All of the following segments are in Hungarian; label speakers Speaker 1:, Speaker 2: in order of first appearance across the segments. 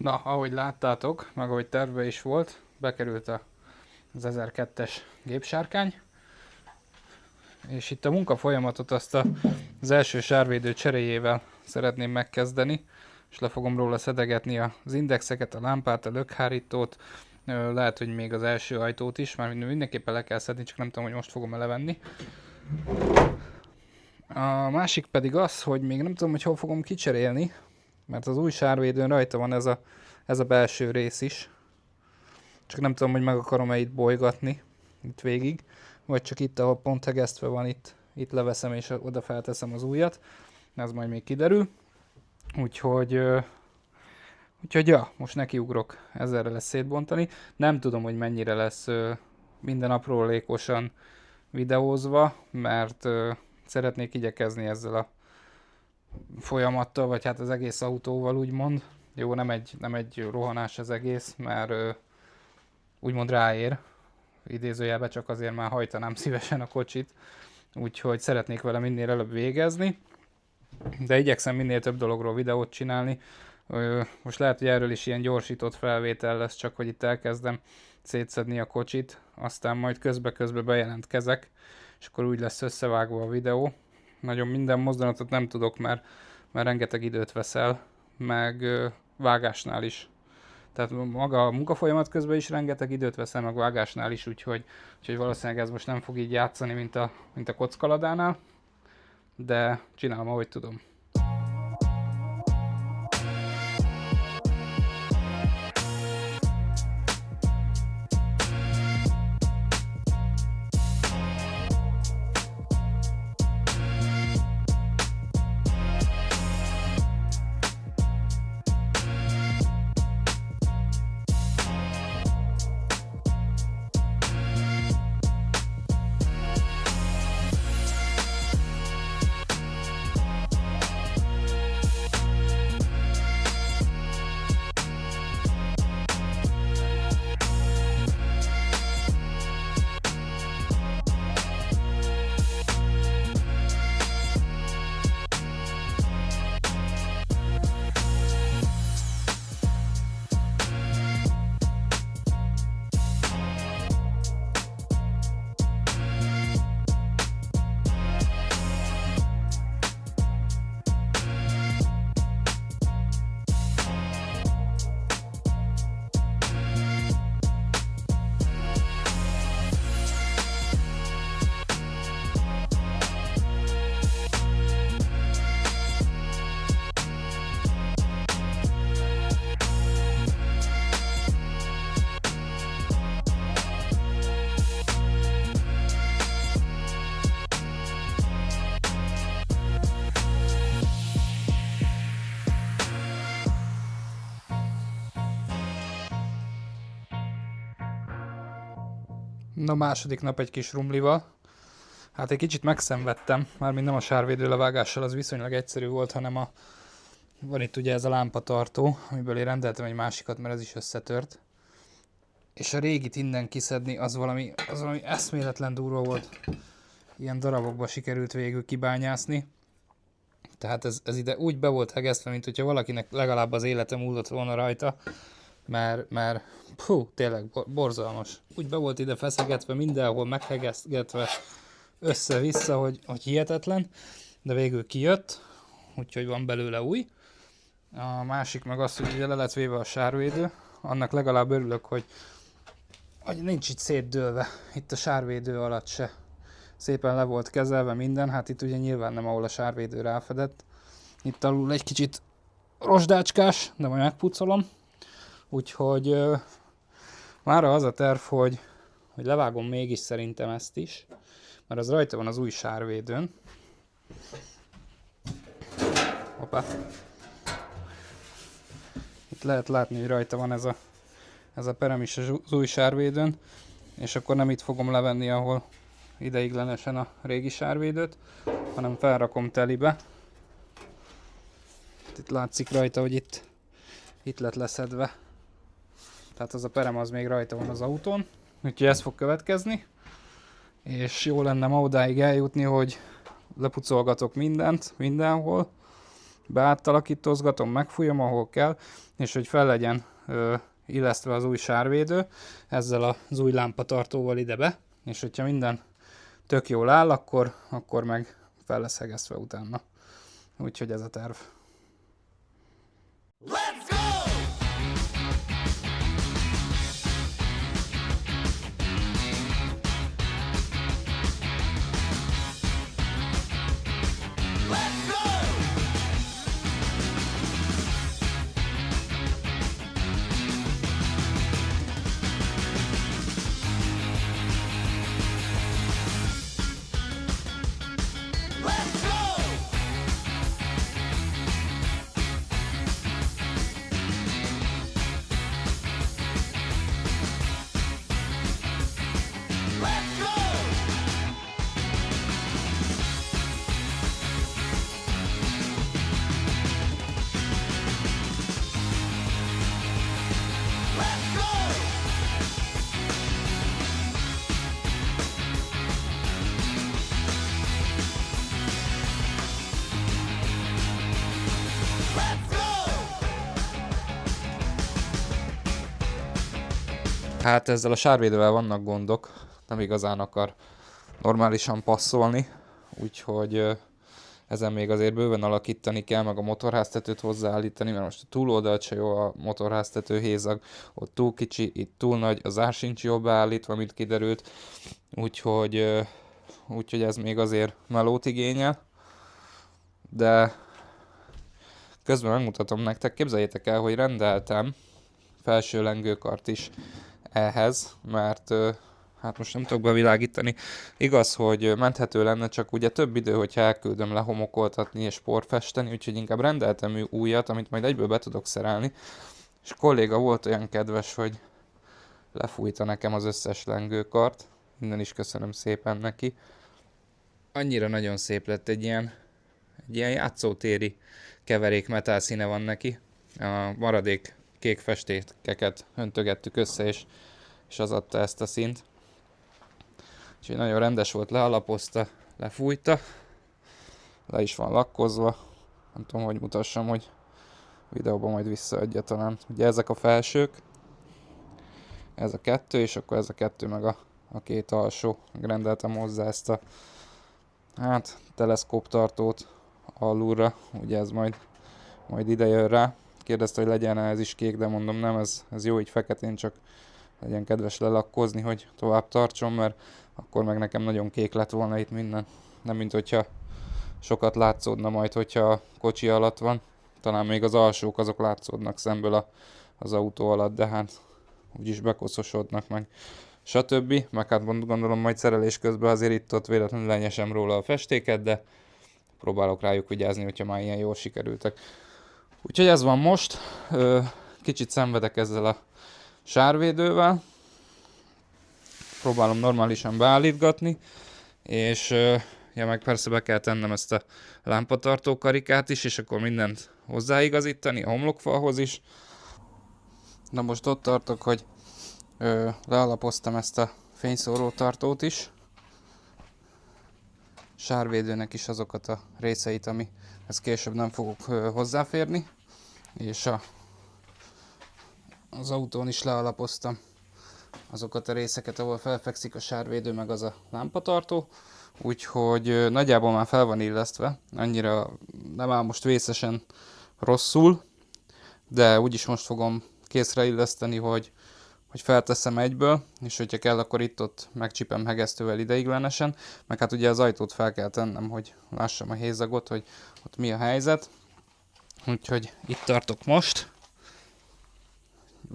Speaker 1: Na, ahogy láttátok, meg ahogy terve is volt, bekerült az 1002-es gépsárkány, és itt a munka folyamatot az első sárvédő cseréjével szeretném megkezdeni, és le fogom róla szedegetni az indexeket, a lámpát, a lökhárítót, lehet, hogy még az első ajtót is, már mindenképpen le kell szedni, csak nem tudom, hogy most fogom levenni. A másik pedig az, hogy még nem tudom, hogy hol fogom kicserélni, mert az új sárvédőn rajta van ez a belső rész is. Csak nem tudom, hogy meg akarom-e itt bolygatni, itt végig, vagy csak itt, ahol pont hegesztve van, itt leveszem és oda felteszem az újat. Ez majd még kiderül. Úgyhogy ja, most nekiugrok ezerre lesz szétbontani. Nem tudom, hogy mennyire lesz minden aprólékosan videózva, mert szeretnék igyekezni ezzel a folyamattal, vagy hát az egész autóval úgymond. Jó, nem egy rohanás az egész, mert úgymond ráér, idézőjelben csak azért már hajtanám szívesen a kocsit, úgyhogy szeretnék vele minél előbb végezni, de igyekszem minél több dologról videót csinálni. Most lehet, hogy erről is ilyen gyorsított felvétel lesz, csak hogy itt elkezdem szétszedni a kocsit, aztán majd közbe bejelentkezek, és akkor úgy lesz összevágva a videó. Nagyon minden mozdulatot nem tudok, mert rengeteg időt veszel, meg vágásnál is. Tehát maga a munkafolyamat közben is rengeteg időt veszel, meg vágásnál is, úgyhogy valószínűleg ez most nem fog így játszani, mint a kockaladánál, de csinálom, ahogy tudom. Na, második nap egy kis rumlival. Hát egy kicsit megszenvedtem, mármint nem a sárvédő levágással, az viszonylag egyszerű volt, hanem van itt ugye ez a lámpatartó, amiből én rendeltem egy másikat, mert ez is összetört. És a régit innen kiszedni, az valami eszméletlen durva volt. Ilyen darabokba sikerült végül kibányászni. Tehát ez ide úgy be volt hegesztve, mint hogyha valakinek legalább az élete múlott volna rajta. Mert tényleg borzalmas. Úgy be volt ide feszegetve, mindenhol meghegesztgetve össze-vissza, hogy hihetetlen, de végül kijött, úgyhogy van belőle új. A másik meg az, hogy ugye le lett véve a sárvédő, annak legalább örülök, hogy nincs itt szétdőlve, itt a sárvédő alatt se. Szépen le volt kezelve minden, hát itt ugye nyilván nem ahol a sárvédő ráfedett. Itt alul egy kicsit rozsdácskás, de majd megpucolom. Úgyhogy mára az a terv, hogy levágom mégis szerintem ezt is, mert az rajta van az új sárvédőn. Hoppá. Itt lehet látni, hogy rajta van ez a perem is az új sárvédőn, és akkor nem itt fogom levenni, ahol ideiglenesen a régi sárvédőt, hanem felrakom telibe. Itt látszik rajta, hogy itt lett leszedve. Tehát az a perem az még rajta van az autón, úgyhogy ez fog következni. És jó lenne ma odáig eljutni, hogy lepucolgatok mindent, mindenhol, beátalakítozgatom, megfújom, ahol kell, és hogy fel legyen illesztve az új sárvédő, ezzel az új lámpatartóval idebe, és hogyha minden tök jól áll, akkor meg fel lesz hegesztve utána. Úgyhogy ez a terv. Let's go! Hát ezzel a sárvédővel vannak gondok, nem igazán akar normálisan passzolni, úgyhogy ezen még azért bőven alakítani kell, meg a motorháztetőt hozzáállítani, mert most a túloldalt se jó a motorháztető hézag, ott túl kicsi, itt túl nagy, az ár sincs jól beállítva, mint kiderült, úgyhogy ez még azért melót igényel, de közben megmutatom nektek, képzeljétek el, hogy rendeltem felső lengőkart is ehhez, mert hát most nem tudok bevilágítani. Igaz, hogy menthető lenne, csak ugye több idő, hogyha elküldöm lehomokoltatni és porfesteni, úgyhogy inkább rendeltem újat, amit majd egyből be tudok szerelni. És kolléga volt olyan kedves, hogy lefújta nekem az összes lengőkart. Innen is köszönöm szépen neki. Annyira nagyon szép lett, egy ilyen játszótéri keverék metál színe van neki. A maradék kék festékeket öntögettük össze, és az adta ezt a színt. Úgyhogy nagyon rendes volt, lealapozta, lefújta, le is van lakkozva. Nem tudom, hogy mutassam, hogy videóban majd visszaadja talán. Ugye ezek a felsők, ez a kettő, és akkor ez a kettő meg a két alsó. Rendeltem hozzá ezt a teleszkóptartót alulra, ugye ez majd ide jön rá. Kérdezte, hogy legyen ez is kék, de mondom nem, ez jó így feketén, csak legyen kedves lelakkozni, hogy tovább tartson, mert akkor meg nekem nagyon kék lett volna itt minden. Nem mint hogyha sokat látszódna majd, hogyha a kocsi alatt van. Talán még az alsók azok látszódnak szemből az autó alatt, de hát úgyis bekoszosodnak meg. Stb. Meg hát gondolom majd szerelés közben azért itt-ott véletlenül lenyesem róla a festéket, de próbálok rájuk vigyázni, hogyha már ilyen jól sikerültek. Úgyhogy ez van most. Kicsit szenvedek ezzel a sárvédővel. Próbálom normálisan beállítgatni, és meg persze be kell tennem ezt a lámpatartó karikát is, és akkor mindent hozzáigazítani, a homlokfalhoz is. Na most ott tartok, hogy lealapoztam ezt a fényszórótartót is. Sárvédőnek is azokat a részeit, ami ez később nem fogok hozzáférni, és az autón is lealapoztam azokat a részeket, ahol felfekszik a sárvédő, meg az a lámpatartó, úgyhogy nagyjából már fel van illesztve, annyira nem áll most vészesen rosszul, de úgyis most fogom készre illeszteni, hogy felteszem egyből, és hogyha kell, akkor itt-ott megcsipem hegesztővel ideiglenesen, meg hát ugye az ajtót fel kell tennem, hogy lássam a hézagot, hogy ott mi a helyzet. Úgyhogy itt tartok most,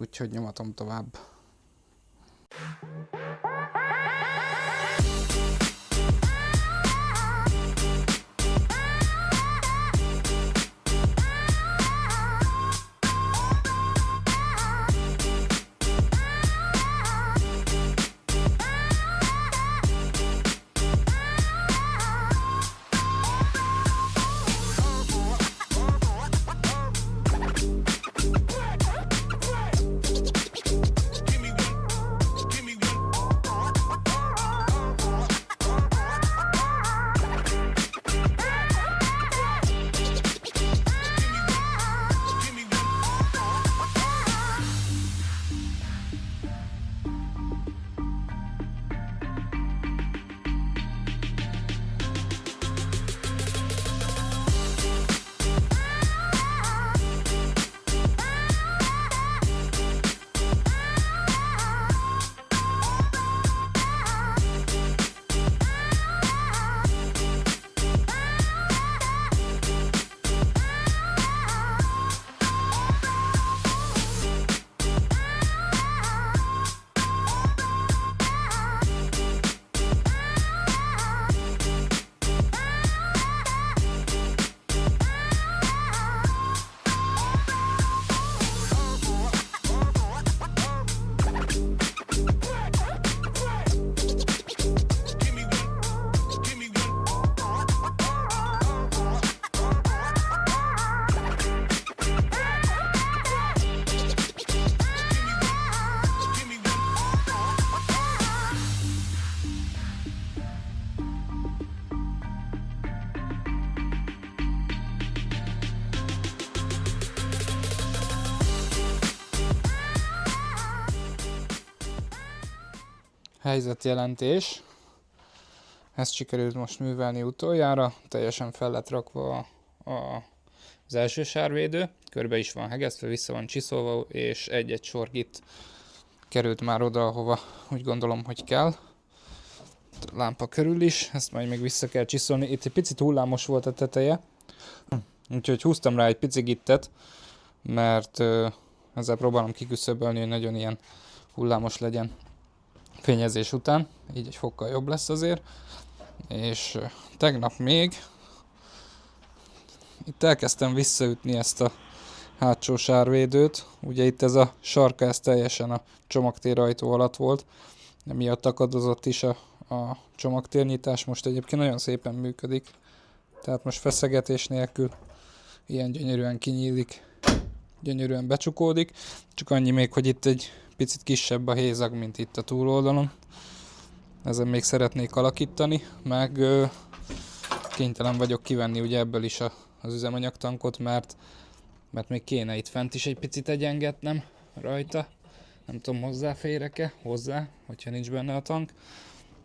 Speaker 1: úgyhogy nyomatom tovább. helyzetjelentés. Ezt sikerült most művelni utoljára, teljesen fel lett rakva az első sárvédő, körbe is van hegesztve, vissza van csiszolva, és egy-egy sorgit került már oda, ahova úgy gondolom, hogy kell. A lámpa körül is, ezt majd még vissza kell csiszolni. Itt egy picit hullámos volt a teteje, úgyhogy húztam rá egy pici gittet, mert ezzel próbálom kiküszöbölni, hogy nagyon ilyen hullámos legyen fényezés után, így egy fokkal jobb lesz azért. És tegnap még itt elkezdtem visszaütni ezt a hátsó sárvédőt. Ugye itt ez a sarka, ez teljesen a csomagtérajtó alatt volt, emiatt akadozott is a csomagtérnyitás. Most egyébként nagyon szépen működik, tehát most feszegetés nélkül ilyen gyönyörűen kinyílik, gyönyörűen becsukódik. Csak annyi még, hogy itt egy picit kisebb a hézag, mint itt a túloldalon. Ezen még szeretnék alakítani, meg kénytelen vagyok kivenni ugye ebből is az üzemanyagtankot, mert még kéne itt fent is egy picit egyengetnem rajta. Nem tudom, hozzáférek-e? Hozzá, hogyha nincs benne a tank.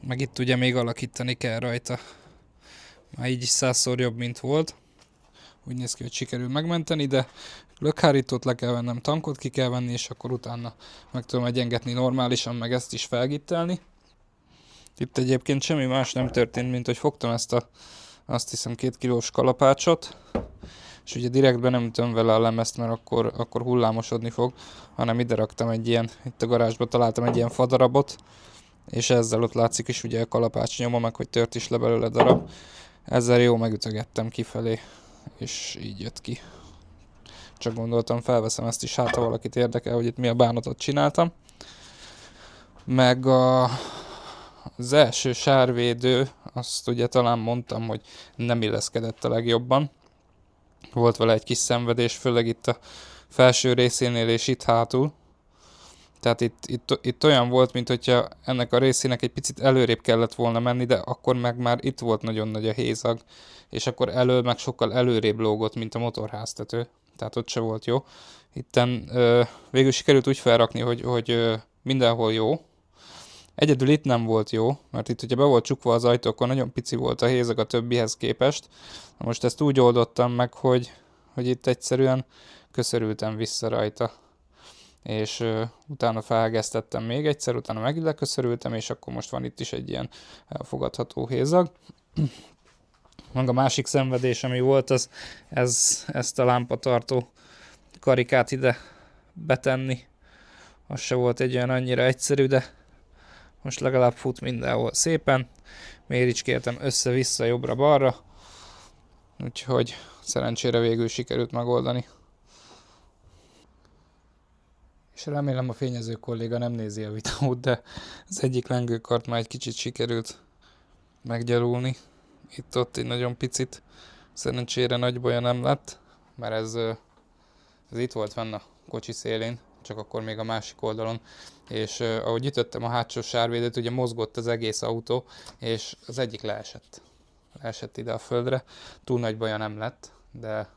Speaker 1: Meg itt ugye még alakítani kell rajta. Már így is 100-szor jobb, mint volt. Úgy néz ki, hogy sikerül megmenteni, de lökhárítót le kell vennem, tankot ki kell venni, és akkor utána meg tudom egyengetni normálisan, meg ezt is felgittelni. Itt egyébként semmi más nem történt, mint hogy fogtam ezt azt hiszem 2 kilós kalapácsot, és ugye direktben nem ütöm vele a lemezt, mert akkor hullámosodni fog, hanem ide raktam egy ilyen, itt a garázsba találtam egy ilyen fadarabot, és ezzel ott látszik is ugye a kalapács nyoma, meg hogy tört is le belőle darab. Ezzel jó megütögettem kifelé, és így jött ki. Csak gondoltam, felveszem ezt is, hát ha valakit érdekel, hogy itt mi a bánatot csináltam. Meg az első sárvédő, azt ugye talán mondtam, hogy nem illeszkedett a legjobban. Volt vele egy kis szenvedés, főleg itt a felső részénél és itt hátul. Tehát itt olyan volt, mint hogyha ennek a részének egy picit előrébb kellett volna menni, de akkor meg már itt volt nagyon nagy a hézag, és akkor elől meg sokkal előrébb lógott, mint a motorháztető. Tehát ott se volt jó. Itten végül sikerült úgy felrakni, hogy mindenhol jó. Egyedül itt nem volt jó, mert itt ugye be volt csukva az ajtó, akkor nagyon pici volt a hézag a többihez képest. Na most ezt úgy oldottam meg, hogy itt egyszerűen köszörültem vissza rajta. És utána felhegesztettem még egyszer, utána megint leköszörültem, és akkor most van itt is egy ilyen elfogadható hézag. Meg a másik szenvedés, ami volt, ezt a lámpatartó karikát ide betenni. Az se volt egy olyan annyira egyszerű, de most legalább fut mindenhol szépen. Méricskéltem össze-vissza, jobbra-balra. Úgyhogy szerencsére végül sikerült megoldani. És remélem a fényező kolléga nem nézi a videót, de az egyik lengőkart már egy kicsit sikerült meggyalulni. Itt-ott egy nagyon picit. Szerencsére nagy baja nem lett, mert ez itt volt fenn a kocsi szélén, csak akkor még a másik oldalon. És ahogy ütöttem a hátsó sárvédőt, ugye mozgott az egész autó, és az egyik leesett. Leesett ide a földre. Túl nagy baja nem lett, de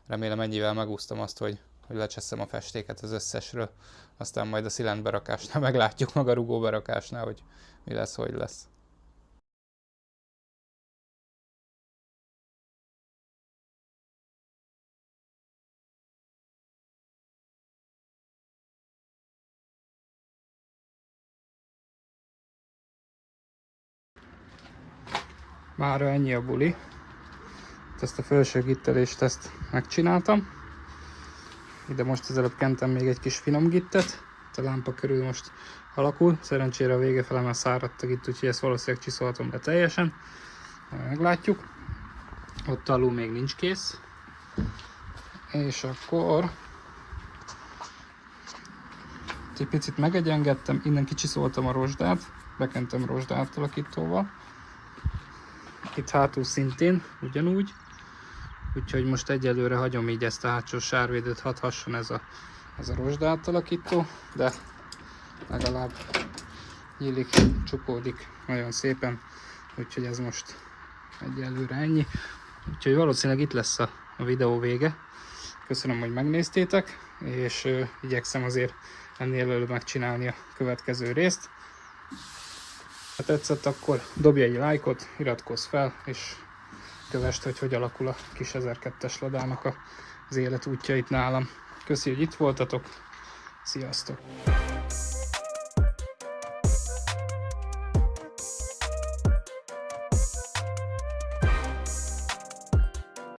Speaker 1: remélem ennyivel megúsztam azt, hogy lecseszem a festéket az összesről. Aztán majd a szilendberakásnál meglátjuk, meg a rugóberakásnál, hogy mi lesz, hogy lesz. Mára ennyi a buli. Ezt a felső gittelést ezt megcsináltam. Ide most ezelőtt kentem még egy kis finom gittet. A lámpa körül most alakul. Szerencsére a vége fele már száradt a gitt, úgyhogy ezt valószínűleg csiszolhatom le teljesen. Meglátjuk. Ott alul még nincs kész. És akkor egy picit megegyengettem, innen kicsiszoltam a rozsdát, bekentem rozsdát alakítóval. Itt hátul szintén ugyanúgy, úgyhogy most egyelőre hagyom így ezt a hátsó sárvédőt, hadd hasson ez a rozsdát alakító, de legalább nyílik, csukódik nagyon szépen, úgyhogy ez most egyelőre ennyi. Úgyhogy valószínűleg itt lesz a videó vége. Köszönöm, hogy megnéztétek, és igyekszem azért ennél előbb megcsinálni a következő részt. Ha tetszett, akkor dobj egy lájkot, iratkozz fel, és kövesd, hogy alakul a kis 1002-es Ladának az életútjait nálam. Köszi, hogy itt voltatok, sziasztok!